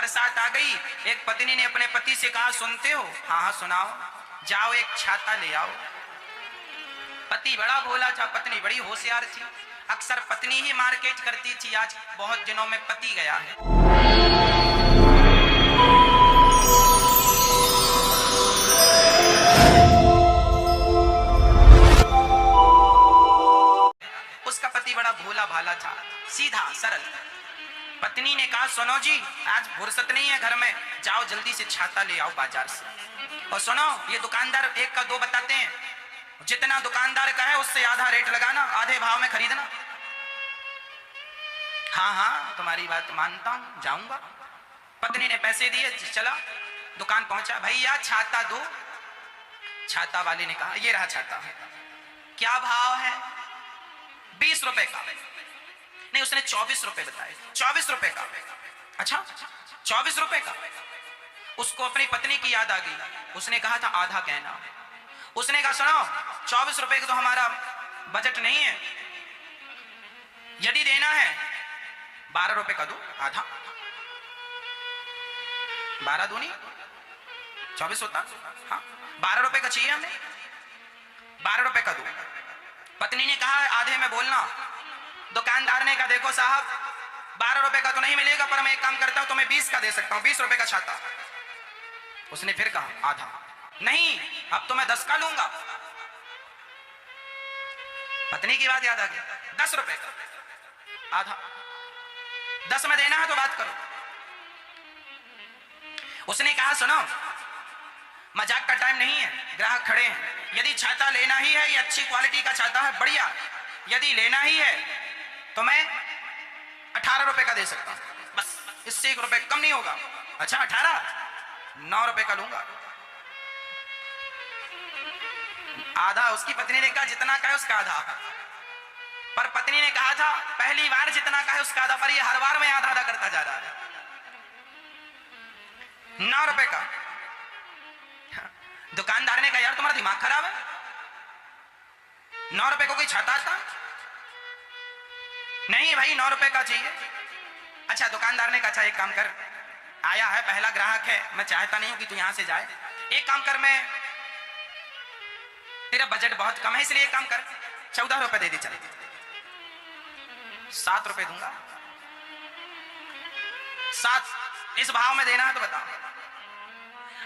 बरसात आ गई। एक पत्नी ने अपने पति से कहा, सुनते हो? हाँ हाँ सुनाओ। जाओ एक छाता ले आओ। पति बड़ा भोला था, पत्नी बड़ी होशियार थी। अक्सर पत्नी ही मार्केट करती थी। आज बहुत दिनों में पति गया है। उसका पति बड़ा भोला भाला था, सीधा सरल। पत्नी ने कहा, सुनो जी, आज फुर्सत नहीं है घर में, जाओ जल्दी से छाता ले आओ बाजार से। और सुनो, ये दुकानदार एक का दो बताते हैं, जितना दुकानदार का है उससे आधा रेट लगाना, आधे भाव में खरीदना। हाँ हाँ तुम्हारी बात मानता हूं, जाऊंगा। पत्नी ने पैसे दिए, चला दुकान पहुंचा। भैया छाता दो। छाता वाले ने कहा, ये रहा छाता। क्या भाव है? 20 रुपए का। नहीं, उसने 24 रुपए बताए। 24 रुपए का? अच्छा 24 रुपए का। उसको अपनी पत्नी की याद आ गई। उसने कहा था आधा कहना। उसने कहा, सुनो 24 रुपए का तो हमारा बजट नहीं है, यदि देना है 12 रुपए का दो, आधा। 12 दूनी 24 होता। हाँ 12 रुपए का चाहिए हमें, 12 रुपए का दो। पत्नी ने कहा, आधे में बोलना। दुकानदार ने कहा, देखो साहब 12 रुपए का तो नहीं मिलेगा, पर मैं एक काम करता हूं, तुम्हें 20 का दे सकता हूं, 20 रुपए का छाता। उसने फिर कहा आधा। नहीं, अब तो मैं 10 का लूंगा। पत्नी की बात याद आ गई। 10 रुपए का आधा। 10 में देना है तो बात करो। उसने कहा, सुनो मजाक का टाइम नहीं है, ग्राहक खड़े हैं। यदि छाता लेना ही है, ये अच्छी क्वालिटी का छाता है, बढ़िया। यदि लेना ही है तो मैं 18 रुपए का दे सकता हूं, बस इससे 1 रुपए कम नहीं होगा। अच्छा 18? 9 रुपए का लूंगा। आधा। उसकी पत्नी ने कहा, जितना का है उसका आधा। पर पत्नी ने कहा था, पहली बार जितना का है उसका आधा, पर ये हर बार में आधा आधा करता जा रहा है। 9 रुपए का। दुकानदार ने कहा, यार तुम्हारा दिमाग खराब है, 9 रुपए को कोई छाता आता? नहीं भाई 9 रुपए का चाहिए। अच्छा दुकानदार ने कहा, अच्छा एक काम कर, आया है पहला ग्राहक है, मैं चाहता नहीं हूं कि तू यहां से जाए। एक काम कर, मैं तेरा बजट बहुत कम है, इसलिए एक काम कर 14 रुपए दे दे। चल 7 रुपए दूंगा। 7 इस भाव में देना है तो बता।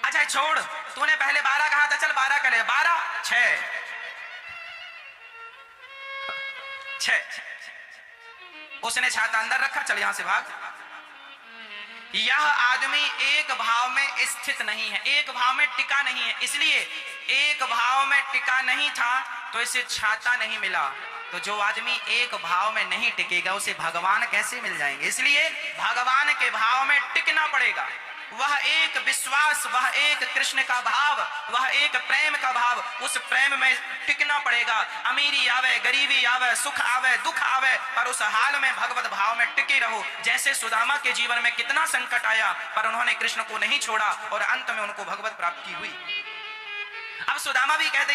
अच्छा छोड़, तूने पहले 12 कहा था, चल 12 का ले। 12 6। उसने छाता अंदर रखा, चल यहां से भाग। यह आदमी एक भाव में स्थित नहीं है, एक भाव में टिका नहीं है, इसलिए एक भाव में टिका नहीं था तो इसे छाता नहीं मिला। तो जो आदमी एक भाव में नहीं टिकेगा उसे भगवान कैसे मिल जाएंगे? इसलिए भगवान के भाव में टिकना पड़ेगा। वह एक विश्वास, वह एक कृष्ण का भाव, वह एक प्रेम का भाव, उस प्रेम में टिकना पड़ेगा। अमीरी आवे, गरीबी आवे, सुख आवे, दुख आवे, पर उस हाल में भगवत भाव में टिके रहो। जैसे सुदामा के जीवन में कितना संकट आया, पर उन्होंने कृष्ण को नहीं छोड़ा और अंत में उनको भगवत प्राप्ति हुई। अब सुदामा भी कहते